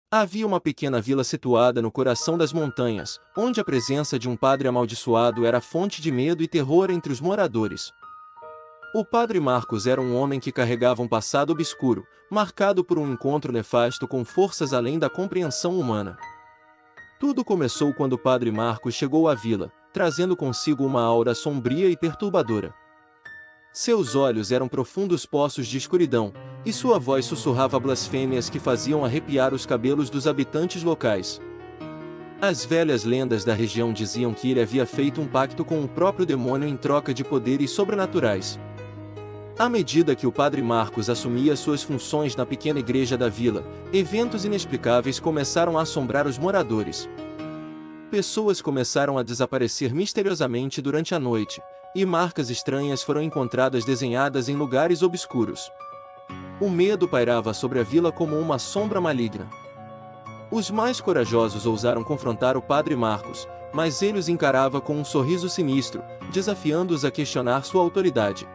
Havia uma pequena vila situada no coração das montanhas, onde a presença de um padre amaldiçoado era fonte de medo e terror entre os moradores. O padre Marcos era um homem que carregava um passado obscuro, marcado por um encontro nefasto com forças além da compreensão humana. Tudo começou quando o padre Marcos chegou à vila, trazendo consigo uma aura sombria e perturbadora. Seus olhos eram profundos poços de escuridão, e sua voz sussurrava blasfêmias que faziam arrepiar os cabelos dos habitantes locais. As velhas lendas da região diziam que ele havia feito um pacto com o próprio demônio em troca de poderes sobrenaturais. À medida que o padre Marcos assumia suas funções na pequena igreja da vila, eventos inexplicáveis começaram a assombrar os moradores. Pessoas começaram a desaparecer misteriosamente durante a noite, e marcas estranhas foram encontradas desenhadas em lugares obscuros. O medo pairava sobre a vila como uma sombra maligna. Os mais corajosos ousaram confrontar o padre Marcos, mas ele os encarava com um sorriso sinistro, desafiando-os a questionar sua autoridade.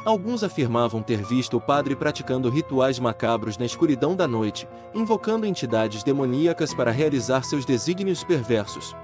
Alguns afirmavam ter visto o padre praticando rituais macabros na escuridão da noite, invocando entidades demoníacas para realizar seus desígnios perversos.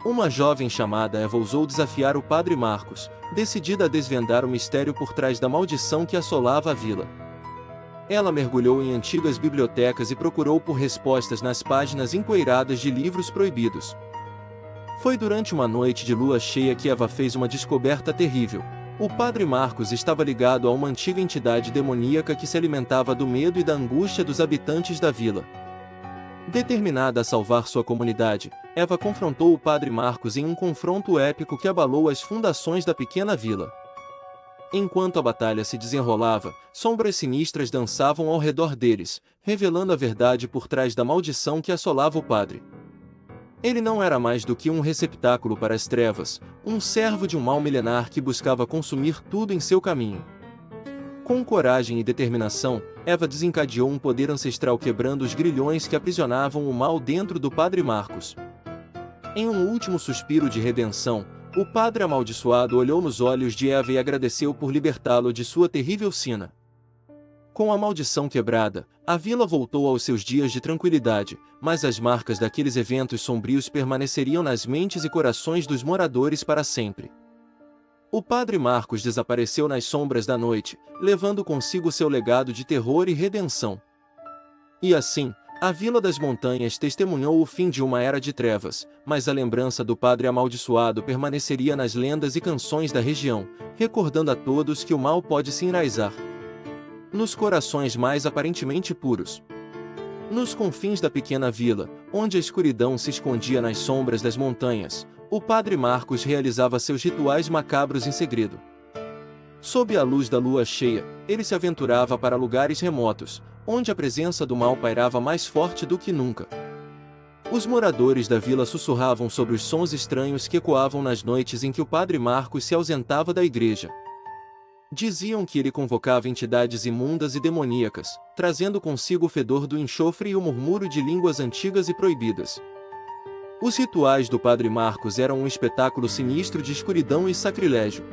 Uma jovem chamada Eva ousou desafiar o padre Marcos, decidida a desvendar o mistério por trás da maldição que assolava a vila. Ela mergulhou em antigas bibliotecas e procurou por respostas nas páginas empoeiradas de livros proibidos. Foi durante uma noite de lua cheia que Eva fez uma descoberta terrível. O padre Marcos estava ligado a uma antiga entidade demoníaca que se alimentava do medo e da angústia dos habitantes da vila. Determinada a salvar sua comunidade, Eva confrontou o padre Marcos em um confronto épico que abalou as fundações da pequena vila. Enquanto a batalha se desenrolava, sombras sinistras dançavam ao redor deles, revelando a verdade por trás da maldição que assolava o padre. Ele não era mais do que um receptáculo para as trevas, um servo de um mal milenar que buscava consumir tudo em seu caminho. Com coragem e determinação, Eva desencadeou um poder ancestral quebrando os grilhões que aprisionavam o mal dentro do padre Marcos. Em um último suspiro de redenção, o padre amaldiçoado olhou nos olhos de Eva e agradeceu por libertá-lo de sua terrível sina. Com a maldição quebrada, a vila voltou aos seus dias de tranquilidade, mas as marcas daqueles eventos sombrios permaneceriam nas mentes e corações dos moradores para sempre. O padre Marcos desapareceu nas sombras da noite, levando consigo seu legado de terror e redenção. E assim, a Vila das Montanhas testemunhou o fim de uma era de trevas, mas a lembrança do padre amaldiçoado permaneceria nas lendas e canções da região, recordando a todos que o mal pode se enraizar nos corações mais aparentemente puros. Nos confins da pequena vila, onde a escuridão se escondia nas sombras das montanhas, o padre Marcos realizava seus rituais macabros em segredo. Sob a luz da lua cheia, ele se aventurava para lugares remotos, onde a presença do mal pairava mais forte do que nunca. Os moradores da vila sussurravam sobre os sons estranhos que ecoavam nas noites em que o padre Marcos se ausentava da igreja. Diziam que ele convocava entidades imundas e demoníacas, trazendo consigo o fedor do enxofre e o murmúrio de línguas antigas e proibidas. Os rituais do padre Marcos eram um espetáculo sinistro de escuridão e sacrilégio.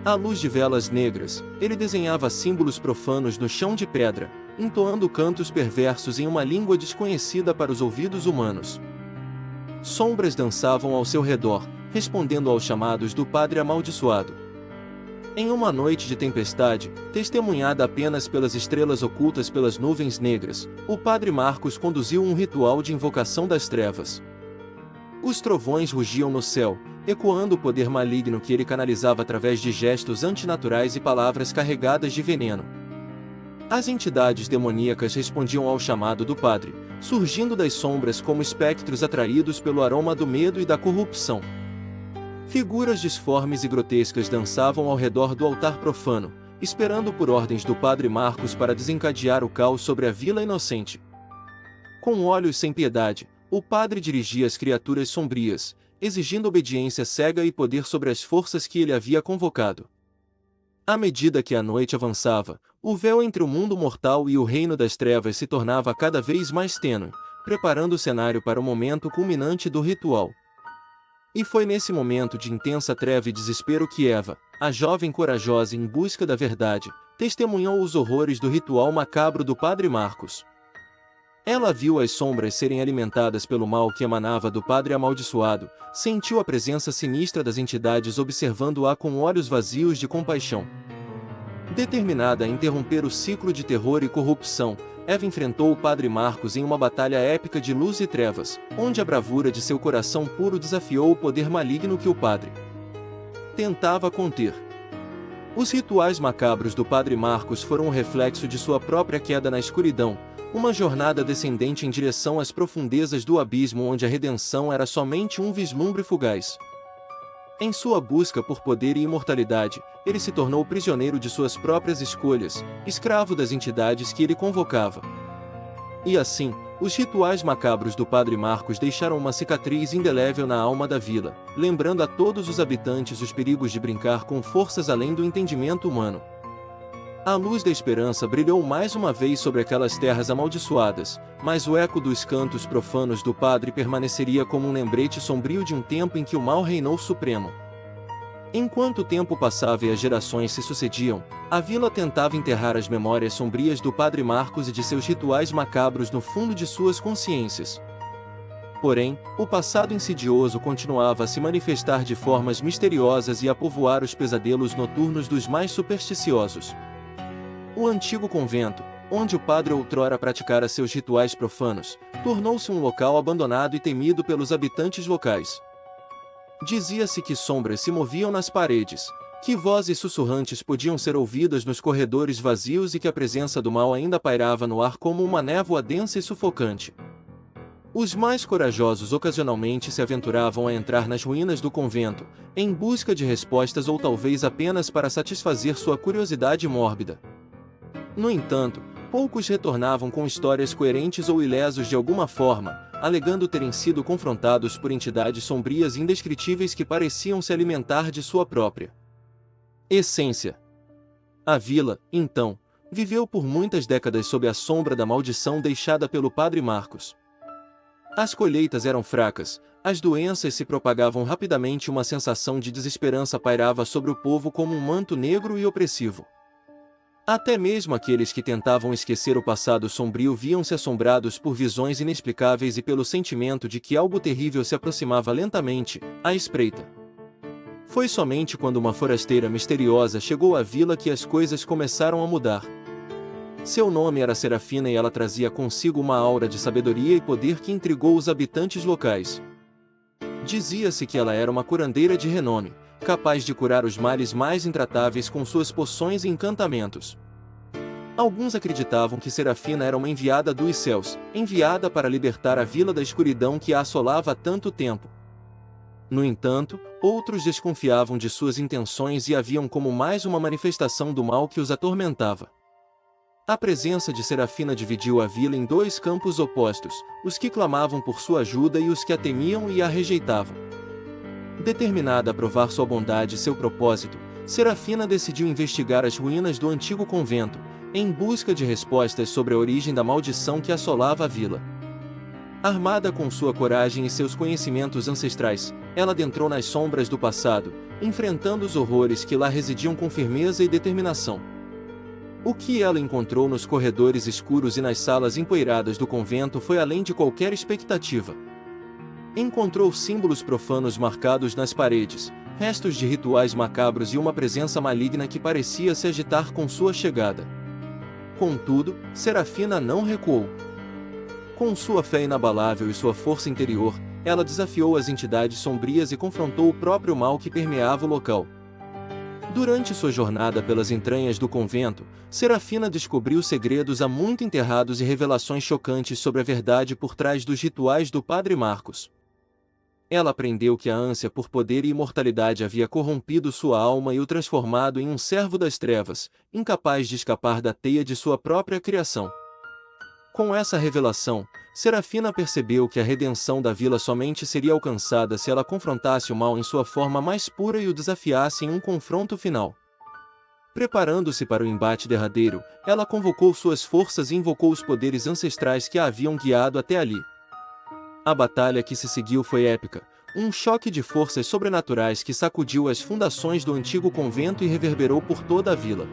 À luz de velas negras, ele desenhava símbolos profanos no chão de pedra, entoando cantos perversos em uma língua desconhecida para os ouvidos humanos. Sombras dançavam ao seu redor, respondendo aos chamados do padre amaldiçoado. Em uma noite de tempestade, testemunhada apenas pelas estrelas ocultas pelas nuvens negras, o padre Marcos conduziu um ritual de invocação das trevas. Os trovões rugiam no céu, ecoando o poder maligno que ele canalizava através de gestos antinaturais e palavras carregadas de veneno. As entidades demoníacas respondiam ao chamado do padre, surgindo das sombras como espectros atraídos pelo aroma do medo e da corrupção. Figuras disformes e grotescas dançavam ao redor do altar profano, esperando por ordens do padre Marcos para desencadear o caos sobre a vila inocente. Com olhos sem piedade, o padre dirigia as criaturas sombrias, exigindo obediência cega e poder sobre as forças que ele havia convocado. À medida que a noite avançava, o véu entre o mundo mortal e o reino das trevas se tornava cada vez mais tênue, preparando o cenário para o momento culminante do ritual. E foi nesse momento de intensa treva e desespero que Eva, a jovem corajosa em busca da verdade, testemunhou os horrores do ritual macabro do padre Marcos. Ela viu as sombras serem alimentadas pelo mal que emanava do padre amaldiçoado, sentiu a presença sinistra das entidades observando-a com olhos vazios de compaixão. Determinada a interromper o ciclo de terror e corrupção, Eva enfrentou o padre Marcos em uma batalha épica de luz e trevas, onde a bravura de seu coração puro desafiou o poder maligno que o padre tentava conter. Os rituais macabros do padre Marcos foram um reflexo de sua própria queda na escuridão, uma jornada descendente em direção às profundezas do abismo onde a redenção era somente um vislumbre fugaz. Em sua busca por poder e imortalidade, ele se tornou prisioneiro de suas próprias escolhas, escravo das entidades que ele convocava. E assim, os rituais macabros do padre Marcos deixaram uma cicatriz indelével na alma da vila, lembrando a todos os habitantes os perigos de brincar com forças além do entendimento humano. A luz da esperança brilhou mais uma vez sobre aquelas terras amaldiçoadas, mas o eco dos cantos profanos do padre permaneceria como um lembrete sombrio de um tempo em que o mal reinou supremo. Enquanto o tempo passava e as gerações se sucediam, a vila tentava enterrar as memórias sombrias do padre Marcos e de seus rituais macabros no fundo de suas consciências. Porém, o passado insidioso continuava a se manifestar de formas misteriosas e a povoar os pesadelos noturnos dos mais supersticiosos. O antigo convento, onde o padre outrora praticara seus rituais profanos, tornou-se um local abandonado e temido pelos habitantes locais. Dizia-se que sombras se moviam nas paredes, que vozes sussurrantes podiam ser ouvidas nos corredores vazios e que a presença do mal ainda pairava no ar como uma névoa densa e sufocante. Os mais corajosos ocasionalmente se aventuravam a entrar nas ruínas do convento, em busca de respostas ou talvez apenas para satisfazer sua curiosidade mórbida. No entanto, poucos retornavam com histórias coerentes ou ilesos de alguma forma, alegando terem sido confrontados por entidades sombrias e indescritíveis que pareciam se alimentar de sua própria essência. A vila, então, viveu por muitas décadas sob a sombra da maldição deixada pelo padre Marcos. As colheitas eram fracas, as doenças se propagavam rapidamente e uma sensação de desesperança pairava sobre o povo como um manto negro e opressivo. Até mesmo aqueles que tentavam esquecer o passado sombrio viam-se assombrados por visões inexplicáveis e pelo sentimento de que algo terrível se aproximava lentamente, à espreita. Foi somente quando uma forasteira misteriosa chegou à vila que as coisas começaram a mudar. Seu nome era Serafina e ela trazia consigo uma aura de sabedoria e poder que intrigou os habitantes locais. Dizia-se que ela era uma curandeira de renome, capaz de curar os males mais intratáveis com suas poções e encantamentos. Alguns acreditavam que Serafina era uma enviada dos céus, enviada para libertar a vila da escuridão que a assolava há tanto tempo. No entanto, outros desconfiavam de suas intenções e a viam como mais uma manifestação do mal que os atormentava. A presença de Serafina dividiu a vila em dois campos opostos, os que clamavam por sua ajuda e os que a temiam e a rejeitavam. Determinada a provar sua bondade e seu propósito, Serafina decidiu investigar as ruínas do antigo convento, em busca de respostas sobre a origem da maldição que assolava a vila. Armada com sua coragem e seus conhecimentos ancestrais, ela adentrou nas sombras do passado, enfrentando os horrores que lá residiam com firmeza e determinação. O que ela encontrou nos corredores escuros e nas salas empoeiradas do convento foi além de qualquer expectativa. Encontrou símbolos profanos marcados nas paredes, restos de rituais macabros e uma presença maligna que parecia se agitar com sua chegada. Contudo, Serafina não recuou. Com sua fé inabalável e sua força interior, ela desafiou as entidades sombrias e confrontou o próprio mal que permeava o local. Durante sua jornada pelas entranhas do convento, Serafina descobriu segredos há muito enterrados e revelações chocantes sobre a verdade por trás dos rituais do padre Marcos. Ela aprendeu que a ânsia por poder e imortalidade havia corrompido sua alma e o transformado em um servo das trevas, incapaz de escapar da teia de sua própria criação. Com essa revelação, Serafina percebeu que a redenção da vila somente seria alcançada se ela confrontasse o mal em sua forma mais pura e o desafiasse em um confronto final. Preparando-se para o embate derradeiro, ela convocou suas forças e invocou os poderes ancestrais que a haviam guiado até ali. A batalha que se seguiu foi épica, um choque de forças sobrenaturais que sacudiu as fundações do antigo convento e reverberou por toda a vila.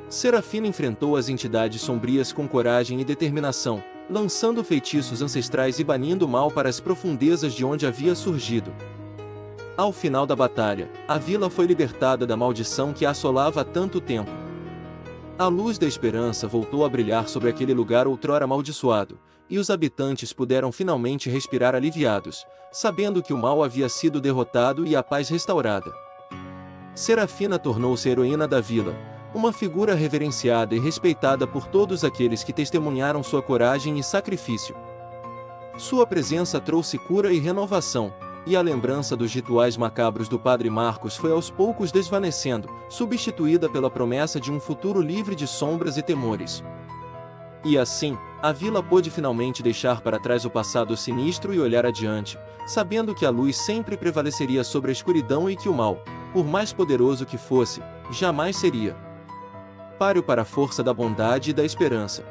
Serafina enfrentou as entidades sombrias com coragem e determinação, lançando feitiços ancestrais e banindo o mal para as profundezas de onde havia surgido. Ao final da batalha, a vila foi libertada da maldição que a assolava há tanto tempo. A luz da esperança voltou a brilhar sobre aquele lugar outrora amaldiçoado, e os habitantes puderam finalmente respirar aliviados, sabendo que o mal havia sido derrotado e a paz restaurada. Serafina tornou-se heroína da vila, uma figura reverenciada e respeitada por todos aqueles que testemunharam sua coragem e sacrifício. Sua presença trouxe cura e renovação, e a lembrança dos rituais macabros do Padre Marcos foi aos poucos desvanecendo, substituída pela promessa de um futuro livre de sombras e temores. E assim, a vila pôde finalmente deixar para trás o passado sinistro e olhar adiante, sabendo que a luz sempre prevaleceria sobre a escuridão e que o mal, por mais poderoso que fosse, jamais seria páreo para a força da bondade e da esperança.